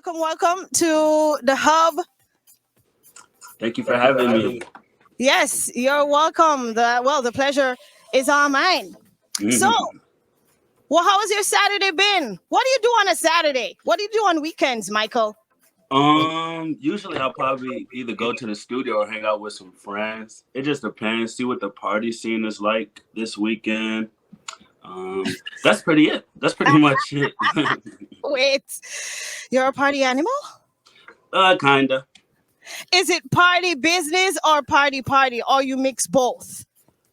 welcome to the Hub. Thank you for having me. Yes, you're welcome. The pleasure is all mine. So, well, how has your Saturday been? What do you do on a Saturday? What do you do on weekends, Michael? Usually I'll probably either go to the studio or hang out with some friends. It just depends. See what the party scene is like this weekend. That's pretty it. That's pretty much it. Wait, you're a party animal? Kinda. Is it party business or party, or you mix both?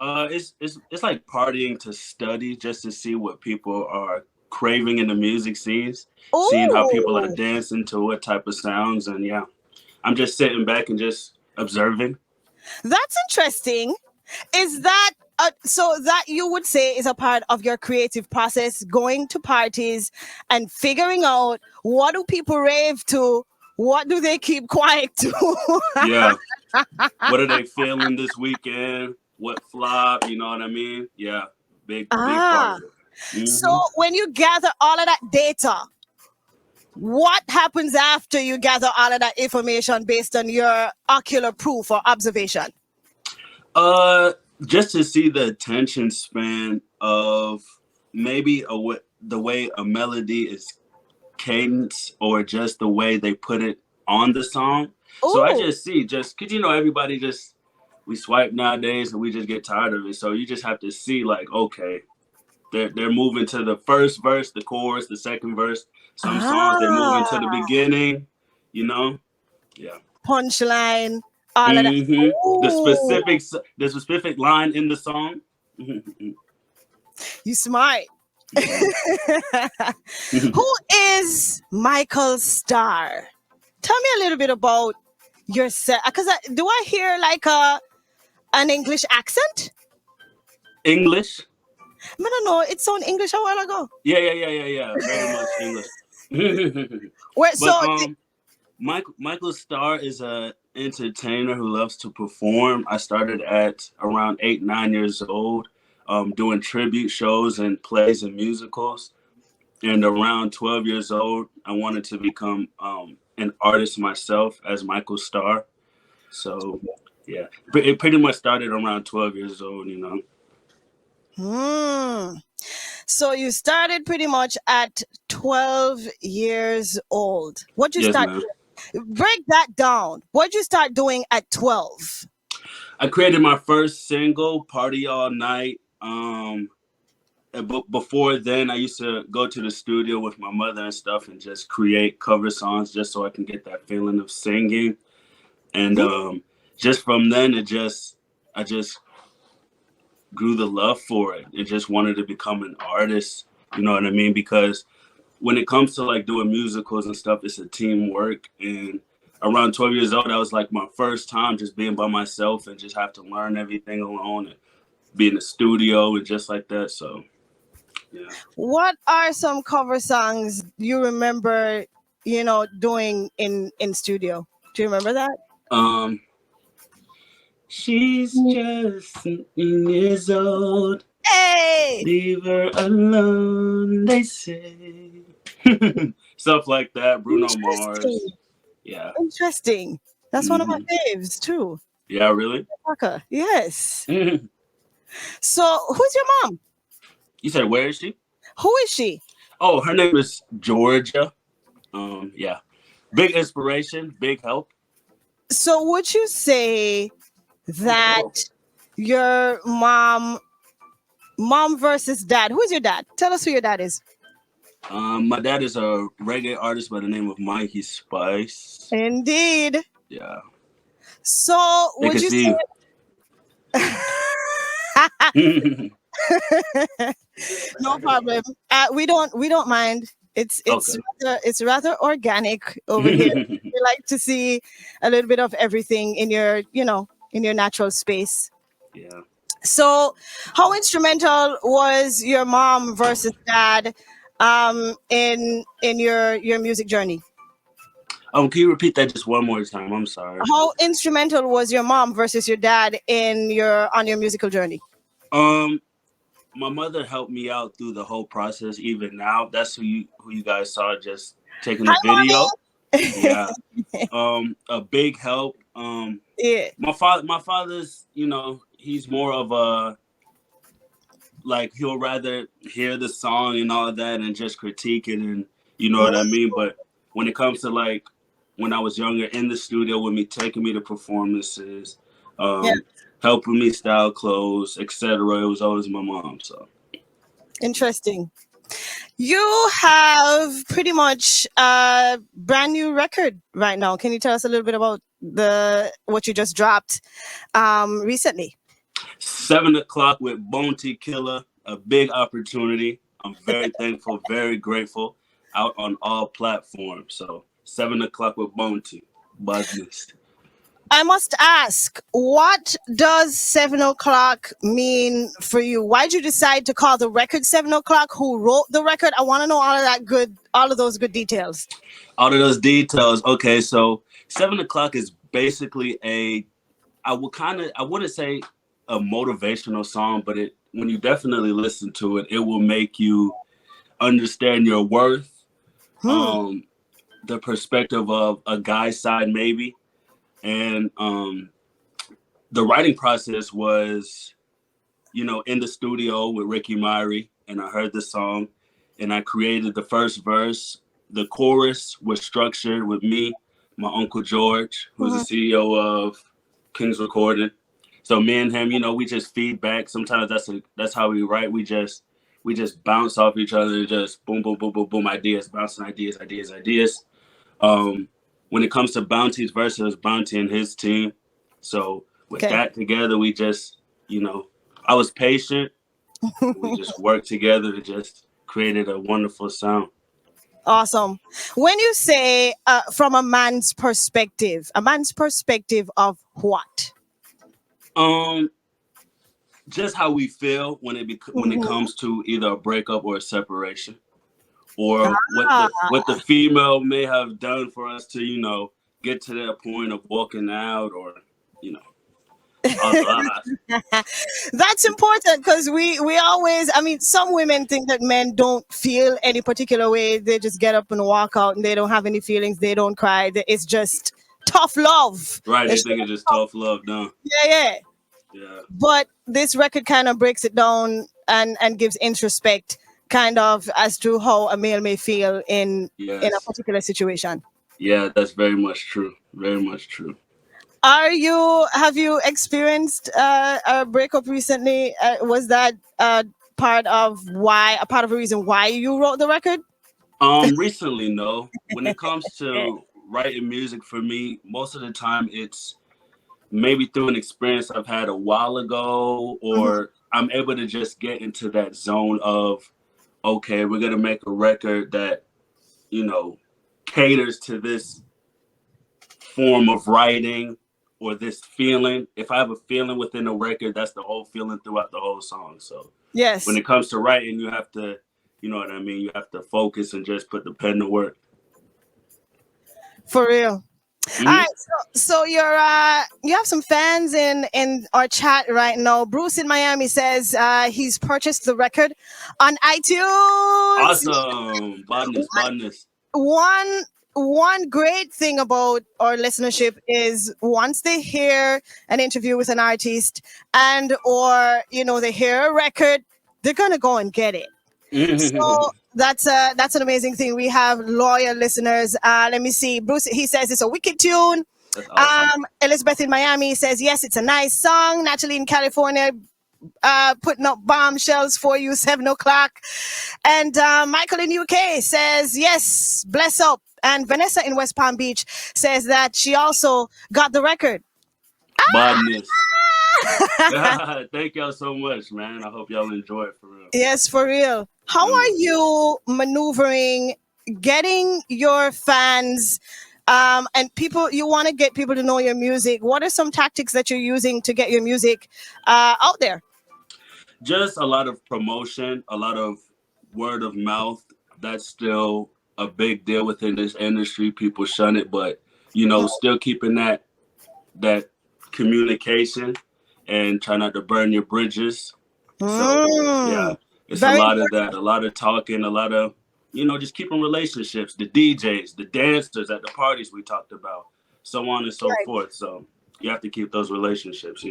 It's like partying to study just to see what people are craving in the music scenes, seeing how people are dancing to what type of sounds, and yeah, I'm just sitting back and just observing. That's interesting. Is that so that you would say is a part of your creative process, going to parties and figuring out what do people rave to, what do they keep quiet to? Yeah. What are they feeling this weekend? What flop? You know what I mean? Yeah. Big part of it. Mm-hmm. So when you gather all of that data, what happens after you gather all of that information based on your ocular proof or observation? Just to see the attention span of maybe the way a melody is cadence or just the way they put it on the song. Ooh. So I just see, just because, everybody we swipe nowadays and we just get tired of it. So you just have to see like, okay, they're moving to the first verse, the chorus, the second verse. Some songs they're moving to the beginning, Yeah. Punchline, all of that. The specific line in the song. You smart. Who is Michael Starr? Tell me a little bit about yourself. Because do I hear like an English accent? English? I don't know. It sounded English a while ago. Yeah. Very much English. Michael Starr is a entertainer who loves to perform. I started at around 8-9 years old, doing tribute shows and plays and musicals. And around 12 years old, I wanted to become an artist myself as Michael Starr. So, yeah, it pretty much started around 12 years old, So you started pretty much at 12 years old. What'd you start? Break that down. What'd you start doing at 12? I created my first single, Party All Night. Before then, I used to go to the studio with my mother and stuff and just create cover songs just so I can get that feeling of singing. And just from then, I just grew the love for it. It just wanted to become an artist, you know what I mean? Because when it comes to like doing musicals and stuff, it's a teamwork. And around 12 years old, that was like my first time just being by myself and just have to learn everything alone and be in the studio and just like that. So, yeah. What are some cover songs you remember, doing in studio? Do you remember that? She's just 17 years old. Hey! Leave her alone, they say. Stuff like that. Bruno Mars. Yeah. Interesting. That's one of my faves too. Yeah, really? Yes. So, who's your mom? You said, where is she? Who is she? Oh, her name is Georgia. Yeah. Big inspiration, big help. So, would you say that your mom versus dad? Who's your dad? Tell us who your dad is. My dad is a reggae artist by the name of Mikey Spice. Indeed. Yeah. So would you say no problem. We don't mind. It's okay. rather organic over here. We like to see a little bit of everything in your natural space. Yeah. So how instrumental was your mom versus dad in your music journey? Can you repeat that just one more time? I'm sorry. How instrumental was your mom versus your dad on your musical journey? My mother helped me out through the whole process. Even now, that's who you guys saw just taking the video. Yeah. A big help. Yeah. My father's, he's more of a, like, he'll rather hear the song and all of that and just critique it, and you know what I mean. But when it comes to, like, when I was younger, in the studio with me, taking me to performances, Yeah. helping me style clothes, etc., it was always my mom. So Interesting. You have pretty much a brand new record right now. Can you tell us a little bit about the what you just dropped recently? 7 o'clock with Bounty Killer, a big opportunity. I'm very thankful, very grateful. Out on all platforms. So 7 o'clock with Bounty, business. I must ask, what does 7 o'clock mean for you? Why'd you decide to call the record 7 o'clock? Who wrote the record? I want to know all of those good details. All of those details. Okay, so 7 o'clock is basically I wouldn't say a motivational song, but when you definitely listen to it, it will make you understand your worth, the perspective of a guy's side maybe. And the writing process was, in the studio with Ricky Myrie, and I heard the song, and I created the first verse. The chorus was structured with me, my Uncle George, who's the CEO of King's Recording. So me and him, we just feedback. Sometimes that's how we write. We just bounce off each other, just boom, boom, boom, boom, boom, ideas, bouncing ideas. When it comes to Bounty's verse, it was Bounty and his team. So with that together, we just, I was patient. We just worked together and just created a wonderful sound. Awesome. When you say from a man's perspective of what? Just how we feel when it comes to either a breakup or a separation, or what the female may have done for us to, get to that point of walking out, or, That's important because we always, I mean, some women think that men don't feel any particular way. They just get up and walk out and they don't have any feelings. They don't cry. It's just tough love. Right. They think it's just tough love, no? Yeah. Yeah. But this record kind of breaks it down and gives introspect kind of as to how a male may feel in a particular situation. Yeah, that's very much true. Very much true. Have you experienced a breakup recently? Was that part of a reason why you wrote the record? Recently, no. When it comes to writing music, for me, most of the time it's maybe through an experience I've had a while ago, or I'm able to just get into that zone of, okay, we're gonna make a record that, caters to this form of writing or this feeling. If I have a feeling within a record, that's the whole feeling throughout the whole song. So yes, when it comes to writing, you have to, you know what I mean? You have to focus and just put the pen to work. For real. All right, so you have some fans in our chat right now. Bruce in Miami says he's purchased the record on iTunes. Awesome. Badness. One great thing about our listenership is once they hear an interview with an artist or they hear a record, they're gonna go and get it. So that's an amazing thing. We have loyal listeners. Let me see. Bruce, he says it's a wicked tune. That's awesome. Elizabeth in Miami says yes, it's a nice song. Natalie in California putting up bombshells for you, 7 o'clock. And Michael in UK says yes, bless up. And Vanessa in West Palm Beach says that she also got the record. Badness. Thank y'all so much, man. I hope y'all enjoy it for real. Yes, for real. How are you maneuvering, getting your fans and people, you want to get people to know your music? What are some tactics that you're using to get your music out there? Just a lot of promotion, a lot of word of mouth. That's still a big deal within this industry. People shun it, but still keeping that communication and try not to burn your bridges. So yeah, it's a lot of that, a lot of talking, a lot of just keeping relationships, the DJs, the dancers at the parties we talked about, so on and so Right. forth. So you have to keep those relationships.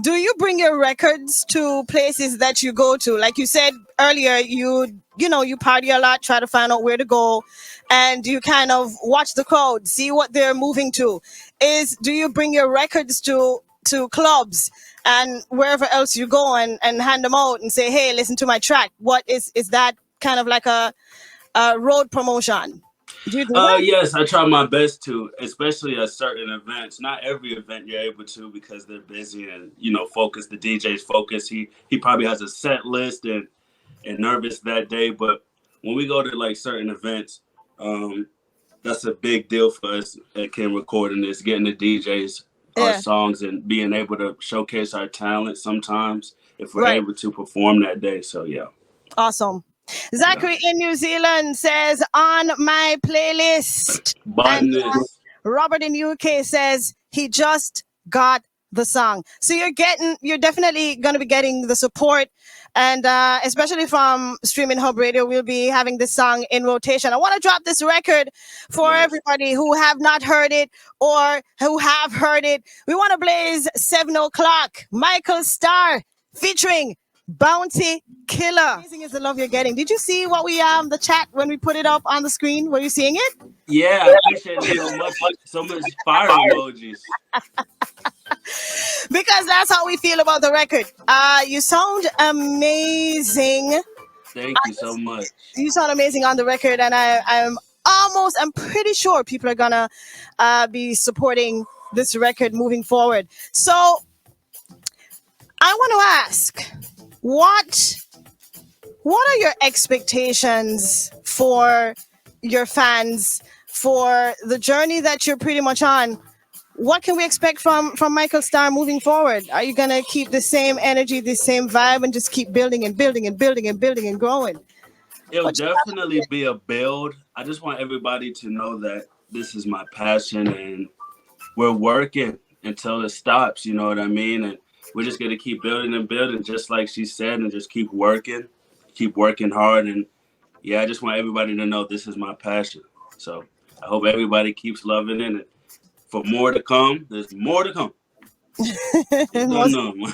Do you bring your records to places that you go to? Like you said earlier, you party a lot, try to find out where to go, and you kind of watch the crowd, see what they're moving to. Do you bring your records to clubs and wherever else you go and hand them out and say, hey, listen to my track? What is that kind of like a road promotion? Do you do that? Yes, I try my best to, especially at certain events. Not every event you're able to because they're busy and focus. The DJ's focus. He probably has a set list and nervous that day. But when we go to like certain events, that's a big deal for us at Ken Recording, is getting the DJs our Yeah. songs and being able to showcase our talent sometimes if we're Right. able to perform that day. So yeah. Awesome. Zachary in New Zealand says on my playlist. And Botanist. Robert in UK says he just got the song. So you're definitely going to be getting the support, and especially from Streaming Hub Radio, we'll be having this song in rotation. I want to drop this record for Yes. everybody who have not heard it or who have heard it. We want to blaze 7 o'clock. Michael Starr featuring Bounty Killer. Amazing is the love you're getting. Did you see what we the chat when we put it up on the screen? Were you seeing it? Yeah, I appreciate it so much fire emojis. Because that's how we feel about the record. You sound amazing. Thank you so much. You sound amazing on the record, and I'm pretty sure people are gonna be supporting this record moving forward. So I want to ask, what are your expectations for your fans, for the journey that you're pretty much on? What can we expect from Michael Starr moving forward? Are you gonna keep the same energy, the same vibe, and just keep building and building and building and building and growing? It'll definitely be a build. I just want everybody to know that this is my passion and we're working until it stops, you know what I mean? And we're just gonna keep building and building, just like she said, and just keep working hard. And yeah, I just want everybody to know this is my passion. So I hope everybody keeps loving it. And for more to come, there's more to come. No song.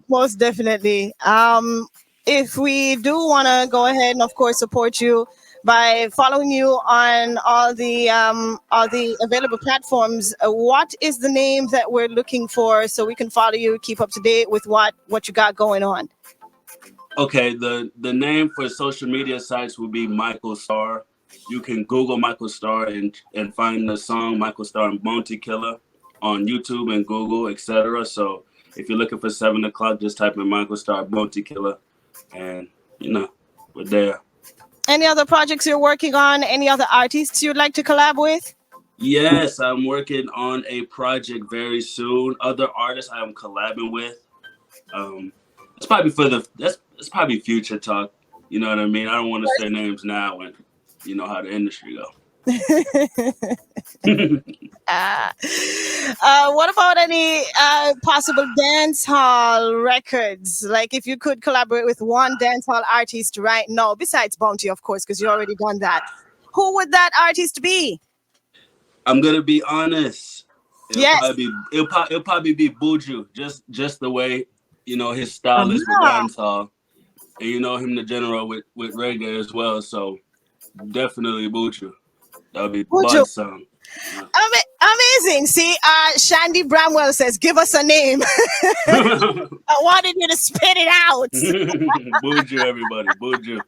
Most definitely. If we do want to go ahead and, of course, support you by following you on all the available platforms, what is the name that we're looking for so we can follow you, keep up to date with what you got going on? Okay, the name for social media sites will be Michael Starr. You can Google Michael Starr and find the song Michael Starr and Bounty Killer on YouTube and Google, etc. So if you're looking for 7 o'clock, just type in Michael Starr Bounty Killer, and we're there. Any other projects you're working on? Any other artists you'd like to collab with? Yes, I'm working on a project very soon. Other artists I am collabing with. It's probably it's probably future talk. You know what I mean? I don't want to say names now, and you know how the industry go. What about any possible dance hall records? Like if you could collaborate with one dance hall artist right now, besides Bounty, of course, because you already done that. Who would that artist be? I'm gonna be honest. Yes. It'll probably be Buju. Just the way his style is with dance hall, and him the general with reggae as well. So definitely Buju. That would be Buju. buzz song. Amazing. See, Shandy Bramwell says, give us a name. I wanted you to spit it out. Buju, everybody. Buju.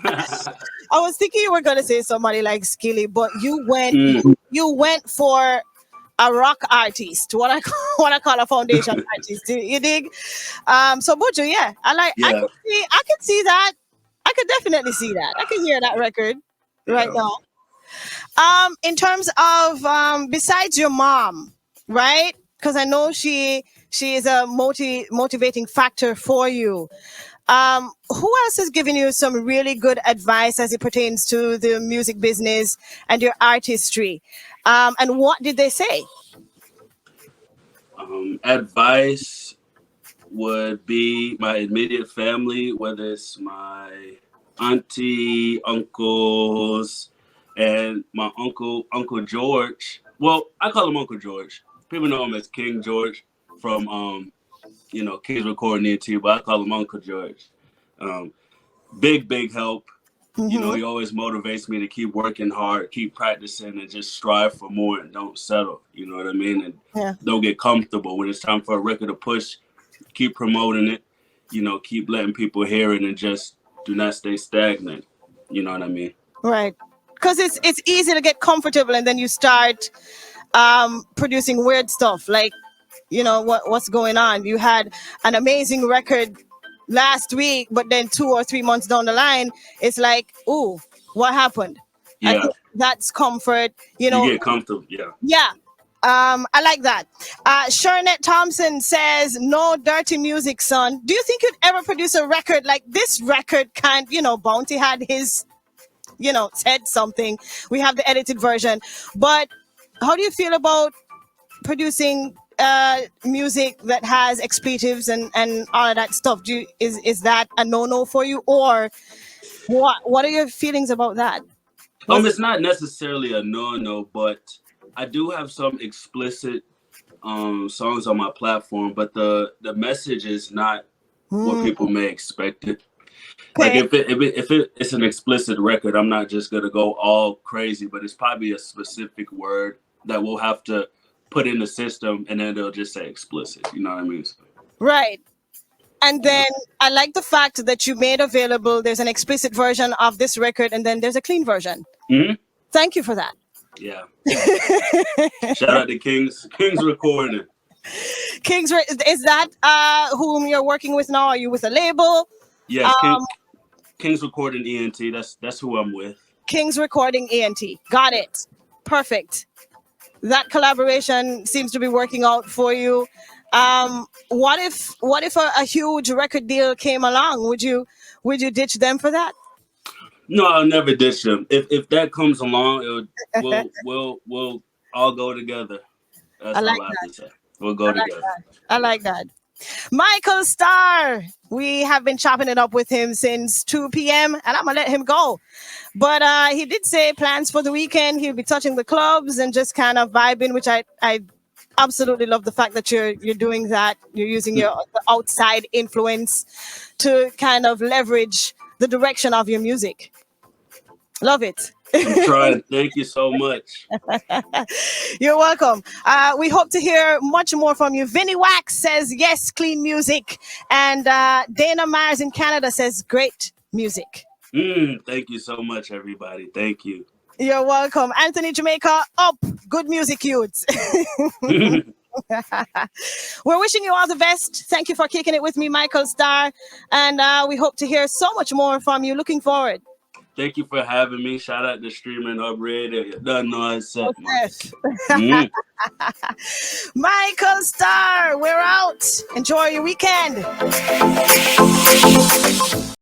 I was thinking you were going to say somebody like Skilly, but you went for a rock artist, what I call a foundation artist. You dig? So Buju, yeah. I can see that. I could definitely see that. I can hear that record right now. In terms of besides your mom, right? Because I know she is a motivating factor for you. Who else has given you some really good advice as it pertains to the music business and your artistry? And what did they say? Advice. would be my immediate family, whether it's my auntie, uncles, and my Uncle George. Well, I call him Uncle George. People know him as King George from Kings Recording ENT, but I call him Uncle George. Big help. He always motivates me to keep working hard, keep practicing, and just strive for more and don't settle. You know what I mean? And don't get comfortable. When it's time for a record to push, keep promoting it, keep letting people hear it, and just do not stay stagnant. You know what I mean? Right. Because it's easy to get comfortable and then you start producing weird stuff. Like, what's going on? You had an amazing record last week, but then 2 or 3 months down the line, it's like, ooh, what happened? Yeah. I think that's comfort. You get comfortable. Yeah. Yeah. I like that. Sharnette Thompson says, no dirty music, son. Do you think you'd ever produce a record like this record Bounty had his, said something. We have the edited version. But how do you feel about producing music that has expletives and all of that stuff? Is that a no-no for you, or what are your feelings about that? It's not necessarily a no, but I do have some explicit songs on my platform, but the message is not what people may expect it. Okay. Like if it's an explicit record, I'm not just gonna go all crazy, but it's probably a specific word that we'll have to put in the system, and then they'll just say explicit. You know what I mean? Right. And then I like the fact that you made available, there's an explicit version of this record, and then there's a clean version. Mm-hmm. Thank you for that. Yeah. Shout out to Kings Recording. Kings, is that whom you're working with now? Are you with a label? Yes, Kings Recording ENT. That's who I'm with. Kings Recording ENT. Got it. Perfect. That collaboration seems to be working out for you. What if a huge record deal came along? Would you ditch them for that? No, I'll never ditch them. If that comes along, we'll all go together. That's all I have to say. We'll go together. I like that. Michael Starr, we have been chopping it up with him since 2 p.m. and I'm gonna let him go. But he did say plans for the weekend. He'll be touching the clubs and just kind of vibing, which I absolutely love the fact that you're doing that. You're using your outside influence to kind of leverage the direction of your music. Love it. I'm trying. Thank you so much. You're welcome. We hope to hear much more from you. Vinny Wax says, yes, clean music. And Dana Myers in Canada says, great music. Thank you so much, everybody. Thank you. You're welcome. Anthony Jamaica, up. Good music, youths. We're wishing you all the best. Thank you for kicking it with me, Michael Starr. And we hope to hear so much more from you. Looking forward. Thank you for having me. Shout out to Streaminn HUBB Radio. You done know I said. Michael Starr, we're out. Enjoy your weekend.